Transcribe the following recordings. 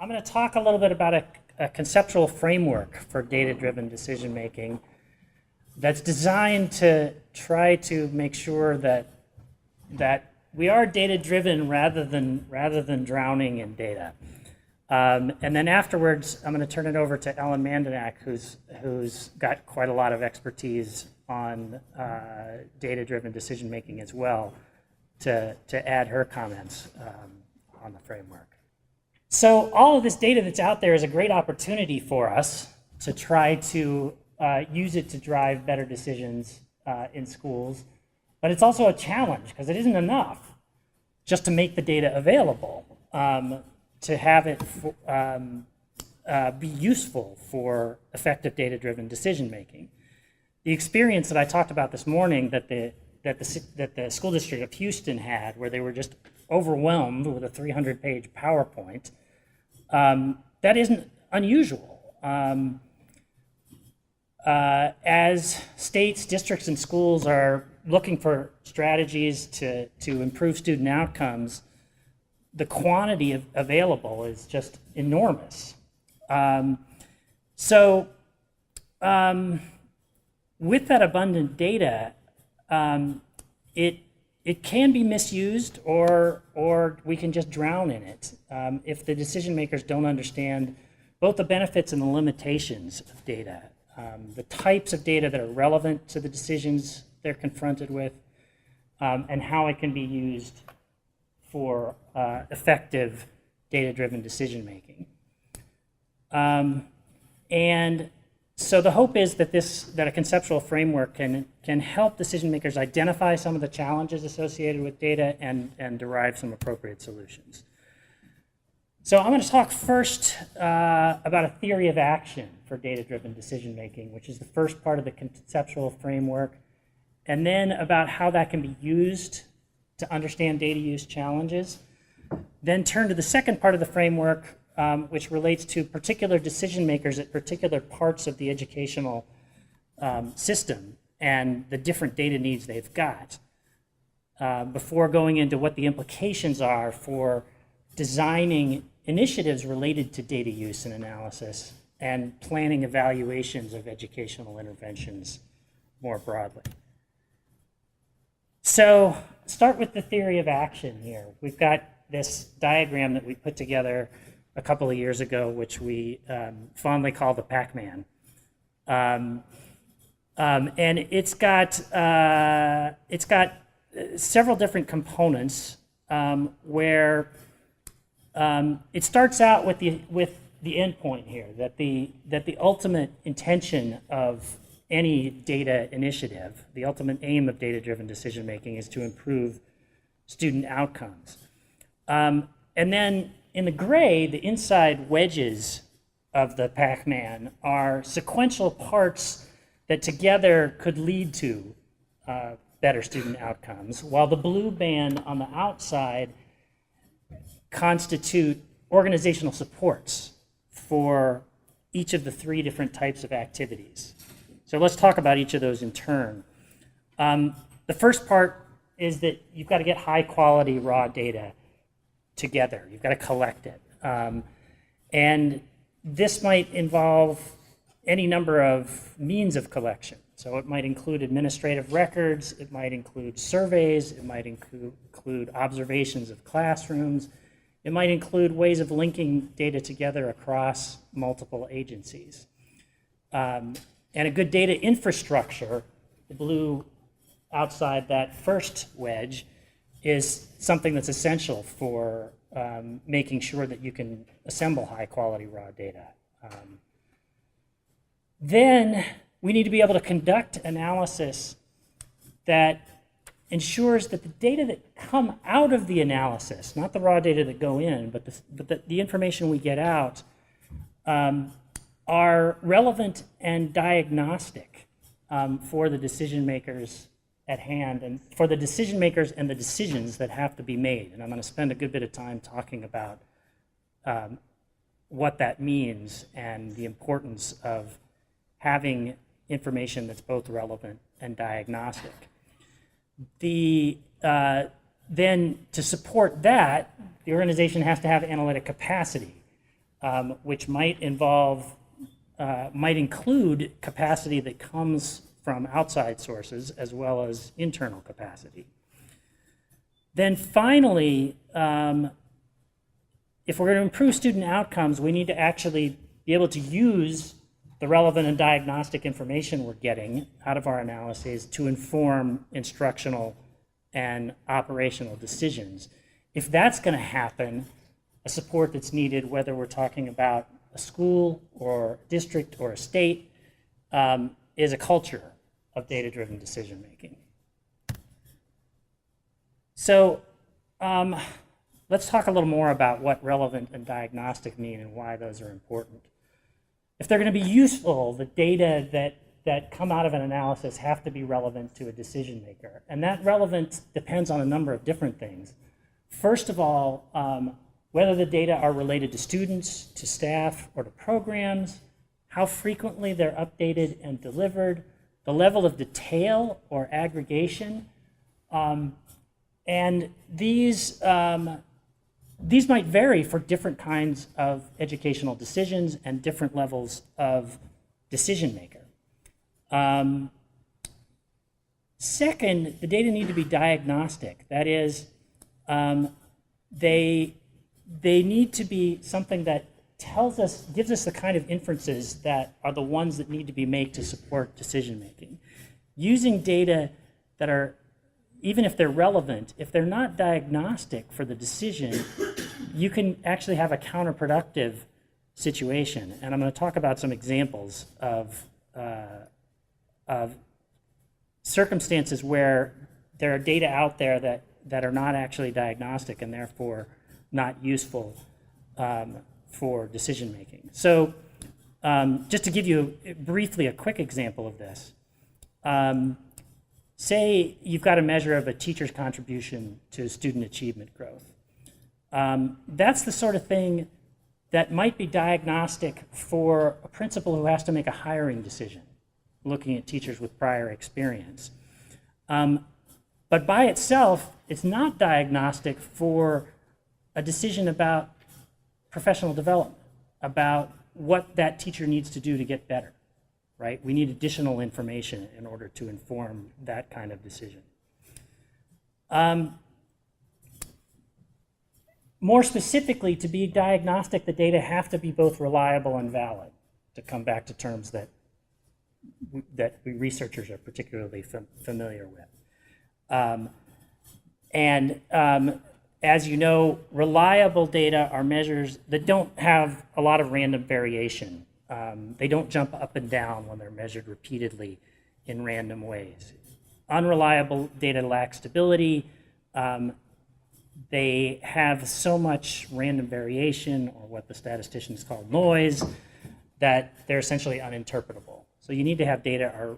I'm going to talk a little bit about a conceptual framework for data-driven decision-making that's designed to try to make sure that we are data-driven rather than drowning in data. And then afterwards, I'm going to turn it over to Ellen Mandinach, who's got quite a lot of expertise on data-driven decision-making as well, to add her comments on the framework. So all of this data that's out there is a great opportunity for us to try to use it to drive better decisions in schools. But it's also a challenge because it isn't enough just to make the data available, to have it be useful for effective data-driven decision-making. The experience that I talked about this morning that the school district of Houston had, where they were just overwhelmed with a 300-page PowerPoint, that isn't unusual. As states, districts, and schools are looking for strategies to improve student outcomes, the quantity available is just enormous. With that abundant data, it can be misused, or we can just drown in it if the decision makers don't understand both the benefits and the limitations of data, the types of data that are relevant to the decisions they're confronted with, and how it can be used for effective data-driven decision-making. And so the hope is that a conceptual framework can help decision makers identify some of the challenges associated with data and derive some appropriate solutions. So I'm going to talk first about a theory of action for data-driven decision-making, which is the first part of the conceptual framework, and then about how that can be used to understand data use challenges. Then turn to the second part of the framework, which relates to particular decision makers at particular parts of the educational system and the different data needs they've got, before going into what the implications are for designing initiatives related to data use and analysis and planning evaluations of educational interventions more broadly. So start with the theory of action here. We've got this diagram that we put together a couple of years ago, which we fondly call the Pac-Man. And it's got several different components where it starts out with the endpoint here, that the ultimate intention of any data initiative, the ultimate aim of data-driven decision-making is to improve student outcomes. And then in the gray, the inside wedges of the Pac-Man are sequential parts that together could lead to better student outcomes, while the blue band on the outside constitute organizational supports for each of the three different types of activities. So let's talk about each of those in turn. The first part is that you've got to get high quality raw data together. You've got to collect it. And this might involve any number of means of collection. So it might include administrative records, it might include surveys, it might include observations of classrooms, it might include ways of linking data together across multiple agencies. And a good data infrastructure, the blue outside that first wedge, is something that's essential for making sure that you can assemble high quality raw data. Then we need to be able to conduct analysis that ensures that the data that come out of the analysis, not the raw data that go in, but the information we get out, are relevant and diagnostic for the decision makers at hand, and for the decision makers and the decisions that have to be made. And I'm going to spend a good bit of time talking about what that means and the importance of having information that's both relevant and diagnostic. Then to support that, the organization has to have analytic capacity. which might include capacity that comes from outside sources as well as internal capacity. Then finally, if we're going to improve student outcomes, we need to actually be able to use the relevant and diagnostic information we're getting out of our analyses to inform instructional and operational decisions. If that's going to happen, a support that's needed, whether we're talking about a school or a district or a state, is a culture of data-driven decision-making. So let's talk a little more about what relevant and diagnostic mean and why those are important. If they're going to be useful, the data that come out of an analysis have to be relevant to a decision maker. And that relevance depends on a number of different things. First of all, whether the data are related to students, to staff, or to programs, how frequently they're updated and delivered, the level of detail or aggregation, and these might vary for different kinds of educational decisions and different levels of decision maker. Second, the data need to be diagnostic. That is, they need to be something that gives us the kind of inferences that are the ones that need to be made to support decision making. Using data that are, even if they're relevant, if they're not diagnostic for the decision, you can actually have a counterproductive situation. And I'm going to talk about some examples of circumstances where there are data out there that are not actually diagnostic and therefore not useful for decision making. So just to give you briefly a quick example of this, say you've got a measure of a teacher's contribution to student achievement growth. That's the sort of thing that might be diagnostic for a principal who has to make a hiring decision, looking at teachers with prior experience. But by itself, it's not diagnostic for a decision about professional development, about what that teacher needs to do to get better, right? We need additional information in order to inform that kind of decision. More specifically, to be diagnostic, the data have to be both reliable and valid, to come back to terms that we researchers are particularly familiar with. As you know, reliable data are measures that don't have a lot of random variation. They don't jump up and down when they're measured repeatedly in random ways. Unreliable data lack stability. They have so much random variation, or what the statisticians call noise, that they're essentially uninterpretable. So you need to have data,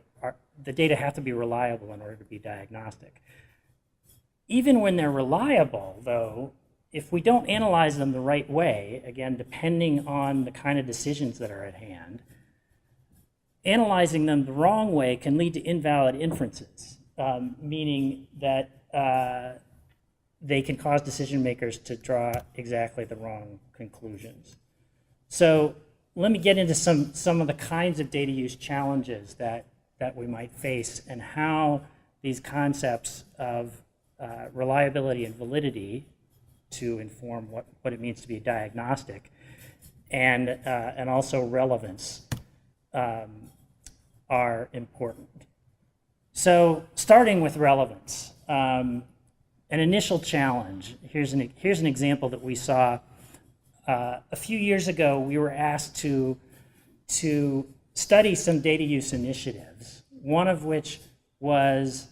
the data have to be reliable in order to be diagnostic. Even when they're reliable, though, if we don't analyze them the right way, again, depending on the kind of decisions that are at hand, analyzing them the wrong way can lead to invalid inferences, meaning that they can cause decision makers to draw exactly the wrong conclusions. So let me get into some of the kinds of data use challenges that we might face and how these concepts of reliability and validity to inform what it means to be diagnostic, and also relevance are important. So starting with relevance, an initial challenge. Here's an example that we saw a few years ago. We were asked to study some data use initiatives, one of which was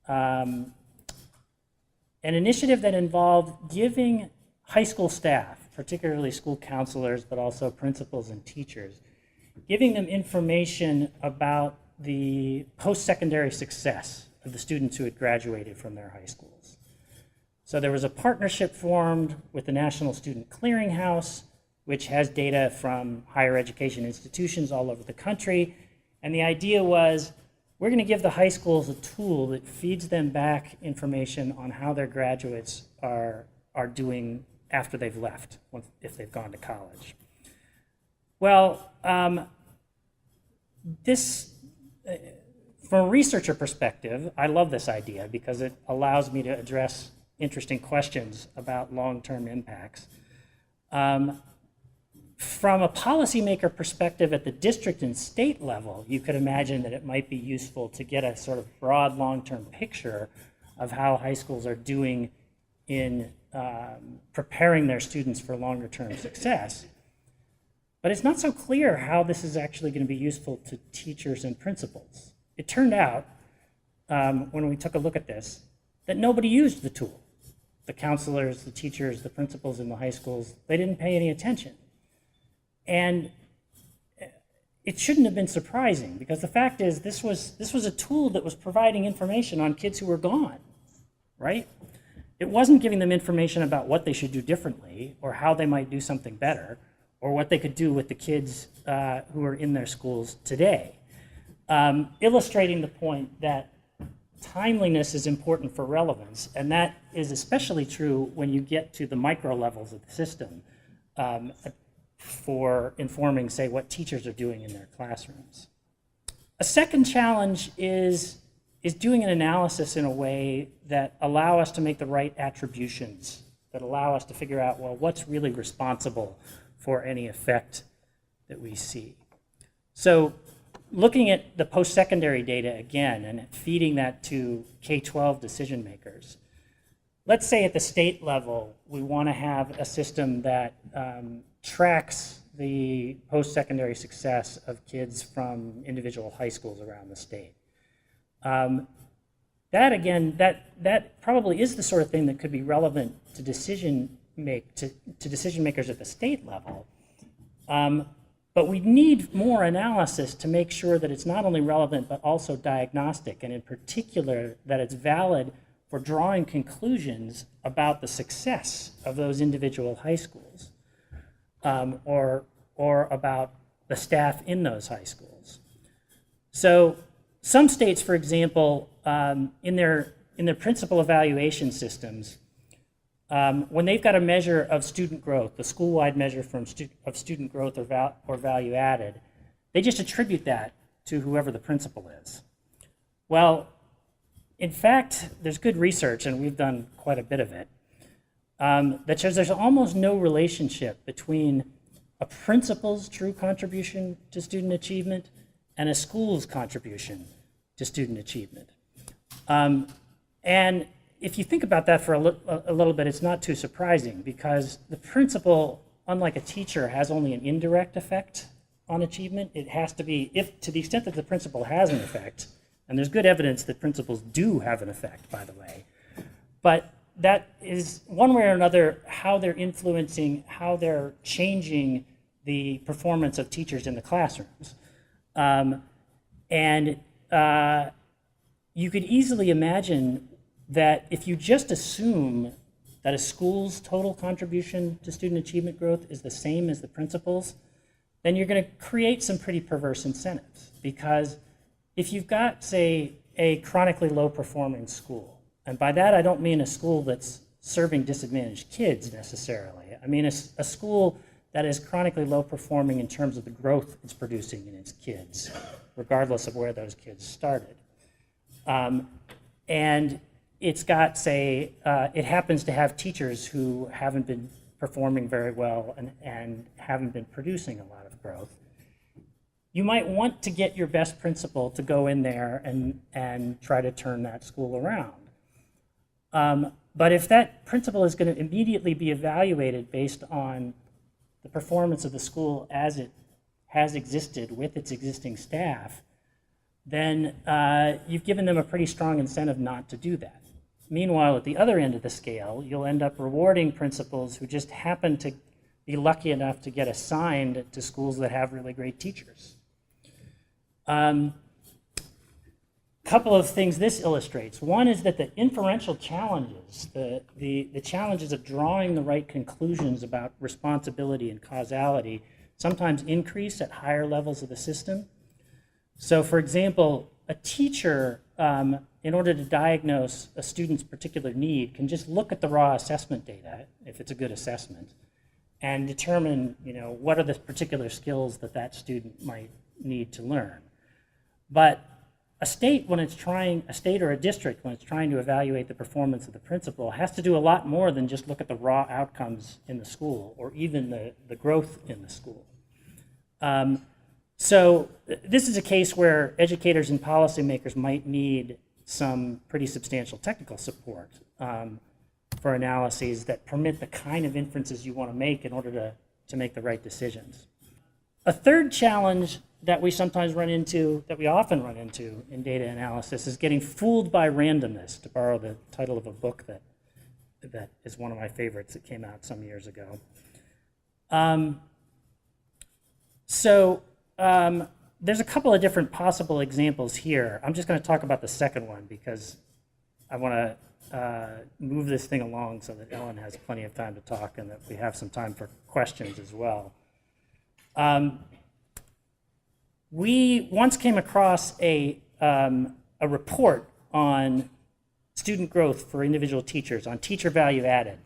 an initiative that involved giving high school staff, particularly school counselors, but also principals and teachers, giving them information about the post-secondary success of the students who had graduated from their high schools. So there was a partnership formed with the National Student Clearinghouse, which has data from higher education institutions all over the country. And the idea was, we're going to give the high schools a tool that feeds them back information on how their graduates are doing after they've left, if they've gone to college. Well, from a researcher perspective, I love this idea because it allows me to address interesting questions about long-term impacts. From a policymaker perspective at the district and state level, you could imagine that it might be useful to get a sort of broad long-term picture of how high schools are doing in preparing their students for longer-term success. But it's not so clear how this is actually going to be useful to teachers and principals. It turned out, when we took a look at this, that nobody used the tool. The counselors, the teachers, the principals in the high schools, they didn't pay any attention. And it shouldn't have been surprising, because the fact is this was a tool that was providing information on kids who were gone, right? It wasn't giving them information about what they should do differently or how they might do something better or what they could do with the kids who are in their schools today. Illustrating the point that timeliness is important for relevance, and that is especially true when you get to the micro levels of the system for informing, say, what teachers are doing in their classrooms. A second challenge is doing an analysis in a way that allow us to make the right attributions, that allow us to figure out, well, what's really responsible for any effect that we see. So looking at the post-secondary data again and feeding that to K-12 decision makers, let's say at the state level, we want to have a system that tracks the post-secondary success of kids from individual high schools around the state. That again, that probably is the sort of thing that could be relevant to decision makers at the state level. But we need more analysis to make sure that it's not only relevant but also diagnostic, and in particular that it's valid for drawing conclusions about the success of those individual high schools, or about the staff in those high schools. So some states, for example, in their principal evaluation systems, when they've got a measure of student growth, the school-wide measure of student growth or value added, they just attribute that to whoever the principal is. Well, in fact, there's good research, and we've done quite a bit of it, that shows there's almost no relationship between a principal's true contribution to student achievement and a school's contribution to student achievement. And if you think about that for a little bit, it's not too surprising, because the principal, unlike a teacher, has only an indirect effect on achievement. It has to be, to the extent that the principal has an effect, and there's good evidence that principals do have an effect, by the way, but that is one way or another how they're influencing, how they're changing the performance of teachers in the classrooms. You could easily imagine that if you just assume that a school's total contribution to student achievement growth is the same as the principal's, then you're going to create some pretty perverse incentives. Because if you've got, say, a chronically low-performing school, and by that I don't mean a school that's serving disadvantaged kids necessarily. I mean a school that is chronically low-performing in terms of the growth it's producing in its kids, regardless of where those kids started. And it's got, say, it happens to have teachers who haven't been performing very well and haven't been producing a lot of growth. You might want to get your best principal to go in there and try to turn that school around. But if that principal is going to immediately be evaluated based on the performance of the school as it has existed with its existing staff, then you've given them a pretty strong incentive not to do that. Meanwhile, at the other end of the scale, you'll end up rewarding principals who just happen to be lucky enough to get assigned to schools that have really great teachers. Couple of things this illustrates. One is that the inferential challenges, the challenges of drawing the right conclusions about responsibility and causality sometimes increase at higher levels of the system. So for example, a teacher, in order to diagnose a student's particular need, can just look at the raw assessment data, if it's a good assessment, and determine, what are the particular skills that that student might need to learn. But a state or a district, when it's trying to evaluate the performance of the principal, has to do a lot more than just look at the raw outcomes in the school or even the growth in the school. So this is a case where educators and policymakers might need some pretty substantial technical support for analyses that permit the kind of inferences you want to make in order to make the right decisions. A third challenge that we often run into in data analysis is getting fooled by randomness, to borrow the title of a book that is one of my favorites that came out some years ago. There's a couple of different possible examples here. I'm just going to talk about the second one because I want to move this thing along so that Ellen has plenty of time to talk and that we have some time for questions as well. We once came across a report on student growth for individual teachers, on teacher value added.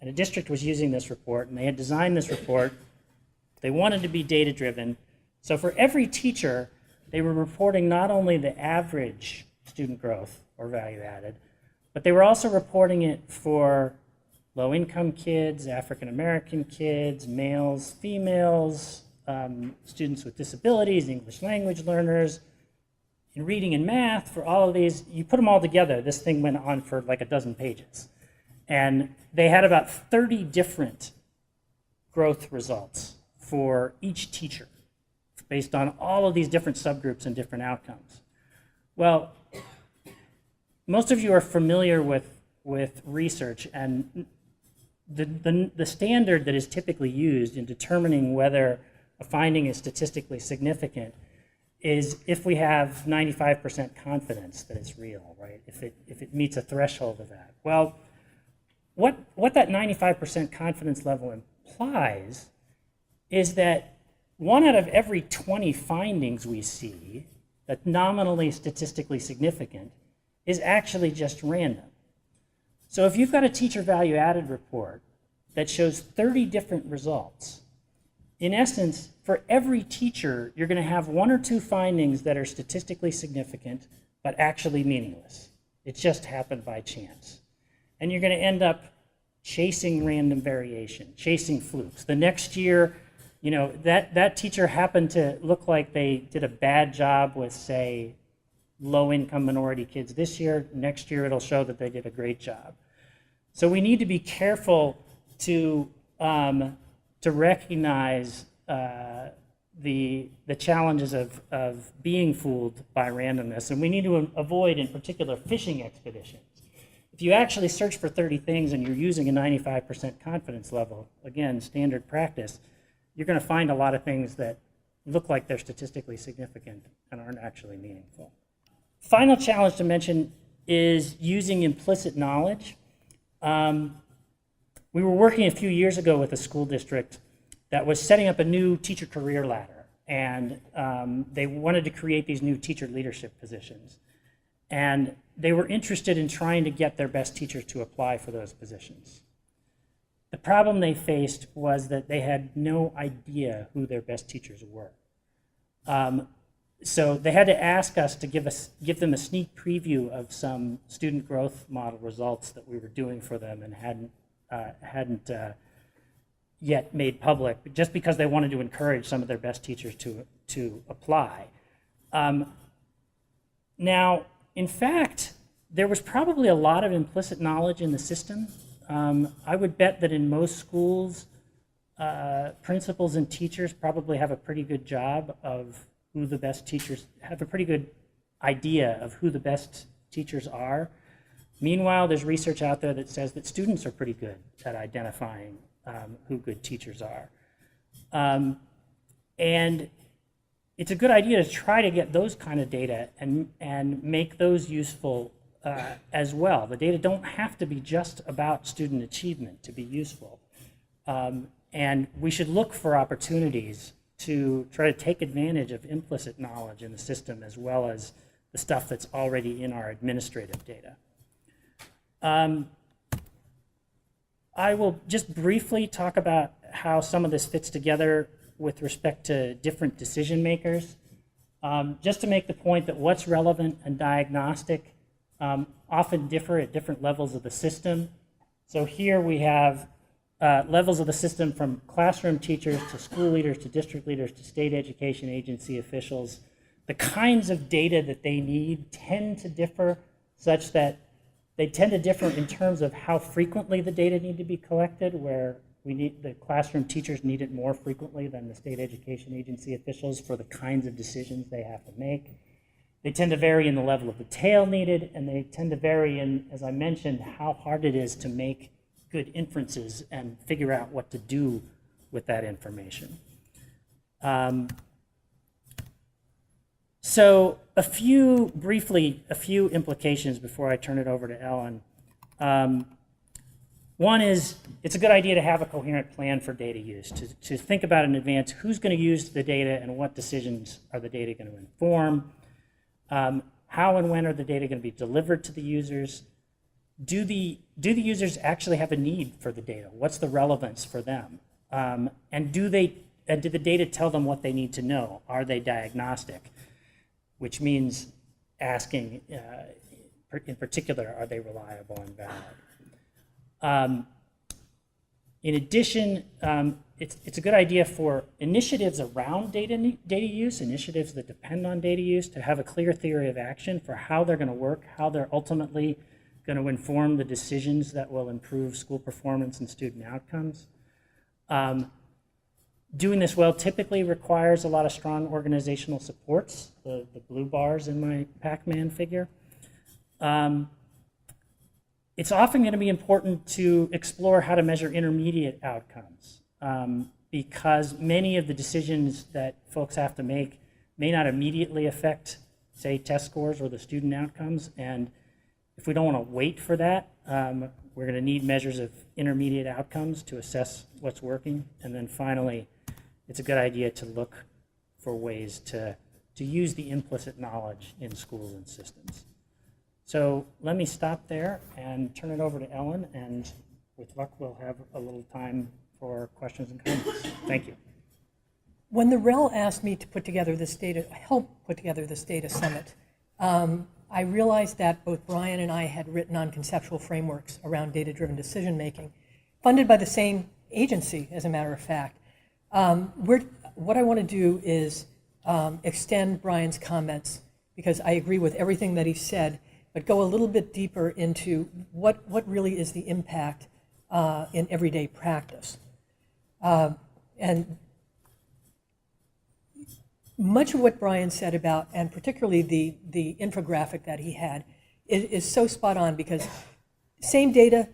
And a district was using this report, and they had designed this report. They wanted to be data-driven. So for every teacher, they were reporting not only the average student growth or value added, but they were also reporting it for low-income kids, African-American kids, males, females, students with disabilities, English language learners, in reading and math. For all of these, you put them all together, this thing went on for like a dozen pages. And they had about 30 different growth results for each teacher based on all of these different subgroups and different outcomes. Well, most of you are familiar with research, and the standard that is typically used in determining whether a finding is statistically significant is if we have 95% confidence that it's real, right? If it meets a threshold of that. Well, what that 95% confidence level implies is that 1 out of every 20 findings we see that's nominally statistically significant is actually just random. So if you've got a teacher value added report that shows 30 different results, in essence, for every teacher, you're going to have 1 or 2 findings that are statistically significant, but actually meaningless. It just happened by chance. And you're going to end up chasing random variation, chasing flukes. The next year, that teacher happened to look like they did a bad job with, say, low-income minority kids this year. Next year, it'll show that they did a great job. So we need to be careful to recognize the challenges of being fooled by randomness, and we need to avoid, in particular, fishing expeditions. If you actually search for 30 things and you're using a 95% confidence level, again, standard practice, you're going to find a lot of things that look like they're statistically significant and aren't actually meaningful. Final challenge to mention is using implicit knowledge. We were working a few years ago with a school district that was setting up a new teacher career ladder, and they wanted to create these new teacher leadership positions. And they were interested in trying to get their best teachers to apply for those positions. The problem they faced was that they had no idea who their best teachers were. So they had to ask us to give them a sneak preview of some student growth model results that we were doing for them and hadn't yet made public, just because they wanted to encourage some of their best teachers to apply. Now, in fact, there was probably a lot of implicit knowledge in the system. I would bet that in most schools, principals and teachers probably have a pretty good job of who the best teachers, have a pretty good idea of who the best teachers are. Meanwhile, there's research out there that says that students are pretty good at identifying who good teachers are. And it's a good idea to try to get those kind of data and make those useful as well. The data don't have to be just about student achievement to be useful. And we should look for opportunities to try to take advantage of implicit knowledge in the system as well as the stuff that's already in our administrative data. I will just briefly talk about how some of this fits together with respect to different decision makers. Just to make the point that what's relevant and diagnostic often differ at different levels of the system. So here we have levels of the system from classroom teachers to school leaders to district leaders to state education agency officials. The kinds of data that they need tend to differ such that they tend to differ in terms of how frequently the data need to be collected, where the classroom teachers need it more frequently than the state education agency officials for the kinds of decisions they have to make. They tend to vary in the level of detail needed, and they tend to vary in, as I mentioned, how hard it is to make good inferences and figure out what to do with that information. So briefly, a few implications before I turn it over to Ellen. One is, it's a good idea to have a coherent plan for data use, to think about in advance who's going to use the data and what decisions are the data going to inform, how and when are the data going to be delivered to the users, do the users actually have a need for the data? What's the relevance for them? And do the data tell them what they need to know? Are they diagnostic? Which means asking, in particular, are they reliable and valid? In addition, it's a good idea for initiatives around data use, initiatives that depend on data use, to have a clear theory of action for how they're going to work, how they're ultimately going to inform the decisions that will improve school performance and student outcomes. Doing this well typically requires a lot of strong organizational supports, the blue bars in my Pac-Man figure. It's often going to be important to explore how to measure intermediate outcomes, because many of the decisions that folks have to make may not immediately affect, say, test scores or the student outcomes. And if we don't want to wait for that, we're going to need measures of intermediate outcomes to assess what's working. And then finally, it's a good idea to look for ways to use the implicit knowledge in schools and systems. So let me stop there and turn it over to Ellen, and with luck, we'll have a little time for questions and comments. Thank you. When the REL asked me to help put together this data summit, I realized that both Brian and I had written on conceptual frameworks around data-driven decision-making, funded by the same agency, as a matter of fact. What I want to do is extend Brian's comments, because I agree with everything that he said, but go a little bit deeper into what really is the impact in everyday practice. And much of what Brian said about, and particularly the infographic that he had, is so spot on, because same data,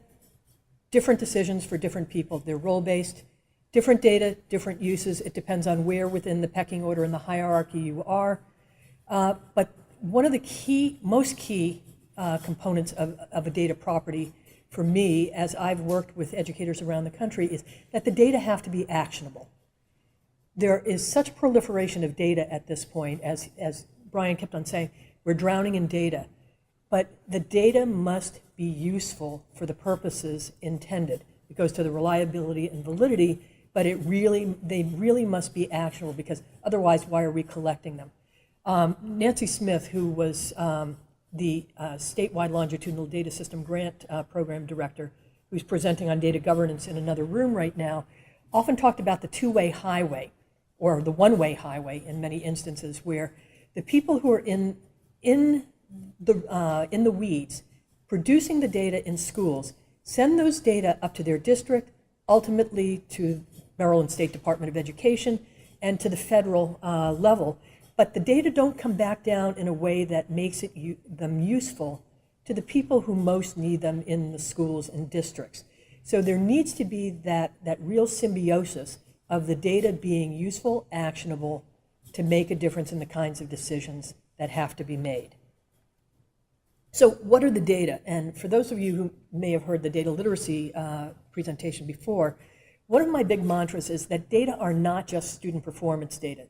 different decisions for different people. They're role-based. Different data, different uses. It depends on where within the pecking order and the hierarchy you are. But one of the most key components of a data property for me, as I've worked with educators around the country, is that the data have to be actionable. There is such proliferation of data at this point, as Brian kept on saying, we're drowning in data. But the data must be useful for the purposes intended. It goes to the reliability and validity, but they really must be actionable, because otherwise, why are we collecting them? Nancy Smith, who was the statewide longitudinal data system grant program director, who's presenting on data governance in another room right now, often talked about the two-way highway, or the one-way highway in many instances, where the people who are in the weeds, producing the data in schools, send those data up to their district, ultimately to Maryland State Department of Education, and to the federal level. But the data don't come back down in a way that makes them useful to the people who most need them in the schools and districts. So there needs to be that real symbiosis of the data being useful, actionable, to make a difference in the kinds of decisions that have to be made. So what are the data? And for those of you who may have heard the data literacy presentation before, one of my big mantras is that data are not just student performance data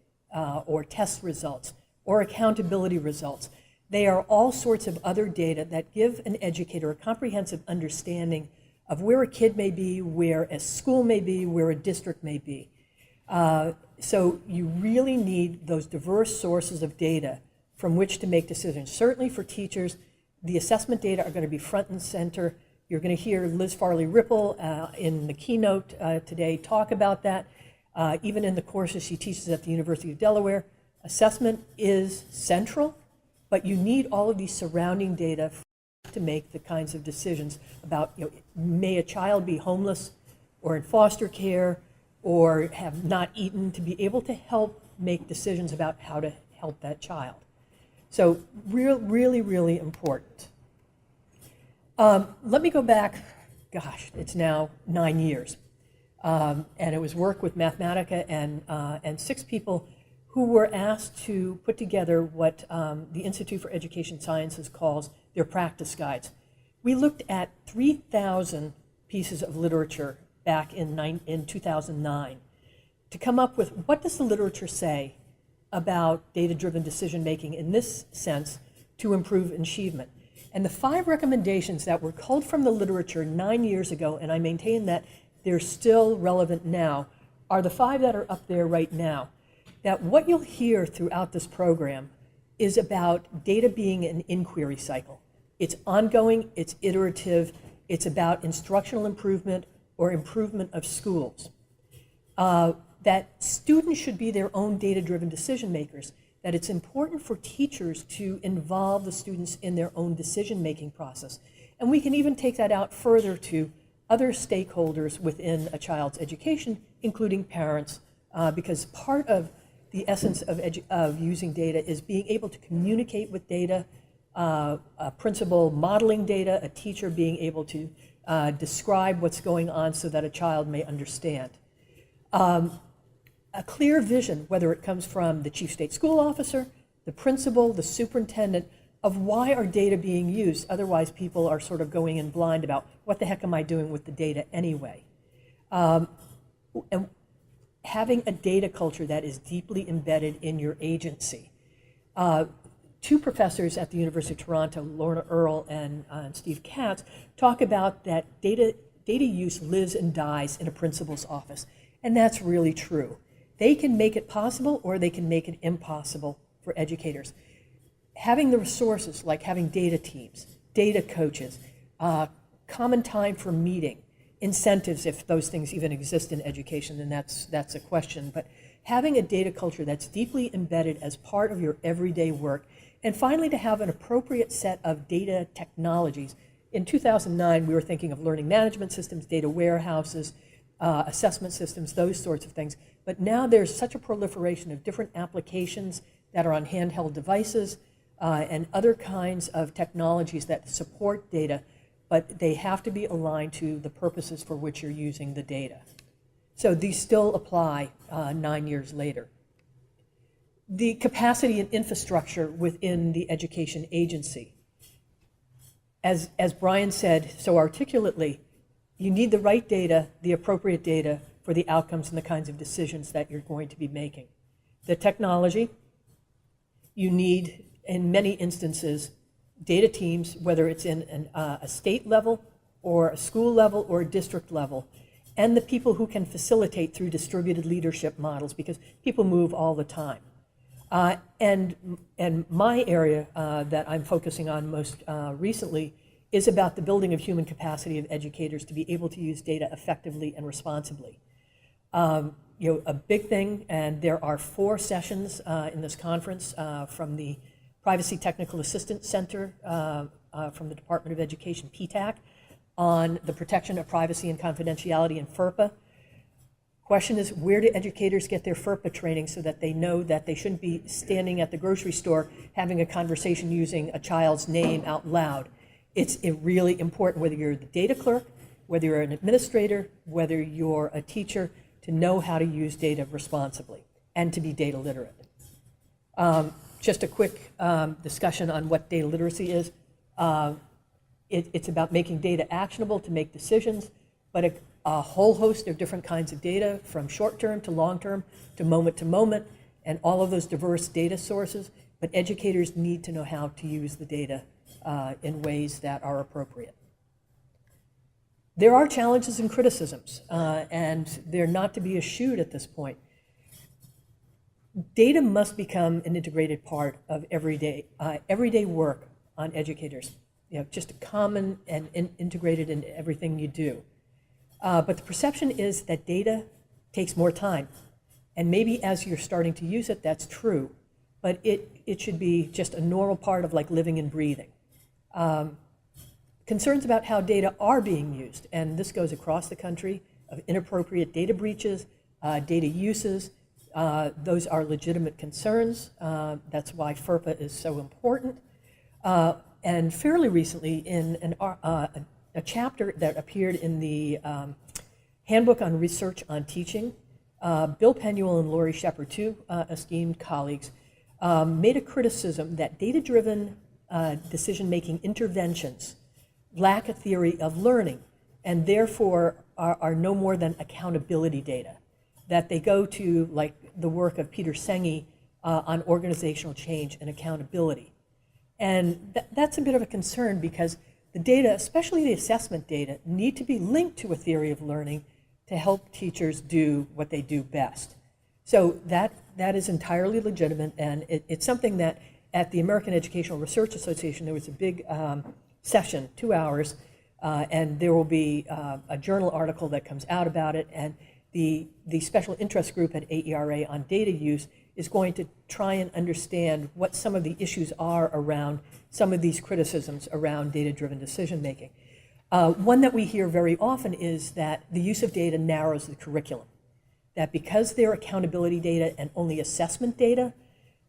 or test results or accountability results. They are all sorts of other data that give an educator a comprehensive understanding of where a kid may be, where a school may be, where a district may be. So you really need those diverse sources of data from which to make decisions. Certainly for teachers, the assessment data are going to be front and center. You're going to hear Liz Farley-Ripple in the keynote today talk about that. Even in the courses she teaches at the University of Delaware, assessment is central, but you need all of these surrounding data to make the kinds of decisions about, may a child be homeless or in foster care or have not eaten, to be able to help make decisions about how to help that child. So really, really important. Let me go back, gosh, it's now 9 years. And it was work with Mathematica and 6 people who were asked to put together what the Institute for Education Sciences calls their practice guides. We looked at 3,000 pieces of literature back in 2009 to come up with what does the literature say about data-driven decision-making in this sense to improve achievement. And the 5 recommendations that were culled from the literature 9 years ago, and I maintain that they're still relevant now, are the 5 that are up there right now. That what you'll hear throughout this program is about data being an inquiry cycle. It's ongoing, it's iterative, it's about instructional improvement or improvement of schools. That students should be their own data-driven decision makers, that it's important for teachers to involve the students in their own decision-making process. And we can even take that out further to other stakeholders within a child's education, including parents, because part of the essence of using data is being able to communicate with data, a principal modeling data, a teacher being able to describe what's going on so that a child may understand. A clear vision, whether it comes from the chief state school officer, the principal, the superintendent, of why are data being used. Otherwise, people are sort of going in blind about what the heck am I doing with the data anyway. And having a data culture that is deeply embedded in your agency. 2 professors at the University of Toronto, Lorna Earle and Steve Katz, talk about that data use lives and dies in a principal's office. And that's really true. They can make it possible or they can make it impossible for educators. Having the resources like having data teams, data coaches, common time for meeting, incentives, if those things even exist in education, then that's a question. But having a data culture that's deeply embedded as part of your everyday work, and finally to have an appropriate set of data technologies. In 2009, we were thinking of learning management systems, data warehouses, assessment systems, those sorts of things. But now there's such a proliferation of different applications that are on handheld devices and other kinds of technologies that support data, but they have to be aligned to the purposes for which you're using the data. So these still apply 9 years later. The capacity and infrastructure within the education agency. As Brian said so articulately, you need the right data, the appropriate data for the outcomes and the kinds of decisions that you're going to be making. The technology, you need, in many instances, data teams, whether it's in a state level or a school level or a district level, and the people who can facilitate through distributed leadership models, because people move all the time. And my area that I'm focusing on most recently is about the building of human capacity of educators to be able to use data effectively and responsibly. A big thing, and there are 4 sessions in this conference from the Privacy Technical Assistance Center from the Department of Education, PTAC, on the protection of privacy and confidentiality in FERPA. Question is, where do educators get their FERPA training so that they know that they shouldn't be standing at the grocery store having a conversation using a child's name out loud? It's really important, whether you're the data clerk, whether you're an administrator, whether you're a teacher, to know how to use data responsibly and to be data literate. Just a quick discussion on what data literacy is. It's about making data actionable to make decisions, but a whole host of different kinds of data, from short-term to long-term to moment, and all of those diverse data sources. But educators need to know how to use the data in ways that are appropriate. There are challenges and criticisms, and they're not to be eschewed at this point. Data must become an integrated part of everyday work on educators. Just common and integrated in everything you do. But the perception is that data takes more time. And maybe as you're starting to use it, that's true. But it should be just a normal part of like living and breathing. Concerns about how data are being used, and this goes across the country, of inappropriate data breaches, data uses, those are legitimate concerns. That's why FERPA is so important. And fairly recently, in a chapter that appeared in the Handbook on Research on Teaching, Bill Penuel and Lori Shepard, two esteemed colleagues, made a criticism that data-driven decision-making interventions lack a theory of learning, and therefore are no more than accountability data, that they go to like the work of Peter Senge on organizational change and accountability. And that's a bit of a concern because the data, especially the assessment data, need to be linked to a theory of learning to help teachers do what they do best. So that is entirely legitimate, and it's something that at the American Educational Research Association, there was a big session, 2 hours, and there will be a journal article that comes out about it, and the special interest group at AERA on data use is going to try and understand what some of the issues are around some of these criticisms around data-driven decision-making. One that we hear very often is that the use of data narrows the curriculum, that because they're accountability data and only assessment data,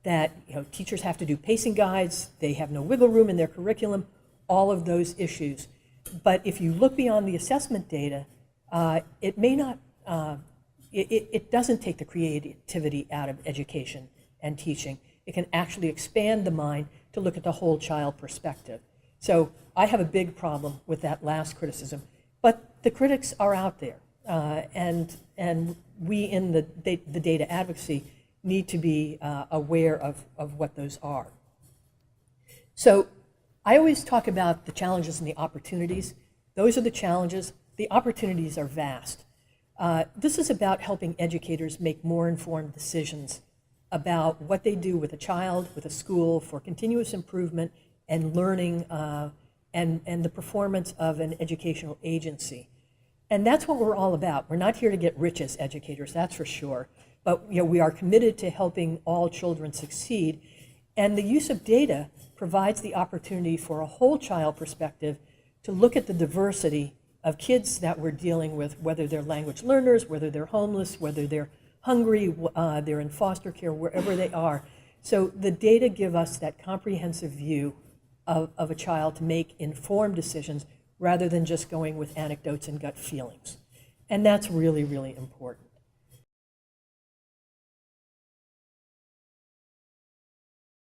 that teachers have to do pacing guides, they have no wiggle room in their curriculum, all of those issues. But if you look beyond the assessment data, it may not, it doesn't take the creativity out of education and teaching. It can actually expand the mind to look at the whole child perspective. So I have a big problem with that last criticism, but the critics are out there, and we in the data advocacy need to be aware of what those are. So I always talk about the challenges and the opportunities. Those are the challenges. The opportunities are vast. This is about helping educators make more informed decisions about what they do with a child, with a school, for continuous improvement and learning and the performance of an educational agency. And that's what we're all about. We're not here to get rich as educators, that's for sure. But we are committed to helping all children succeed. And the use of data provides the opportunity for a whole child perspective to look at the diversity of kids that we're dealing with, whether they're language learners, whether they're homeless, whether they're hungry, they're in foster care, wherever they are. So the data give us that comprehensive view of a child to make informed decisions rather than just going with anecdotes and gut feelings. And that's really, really important.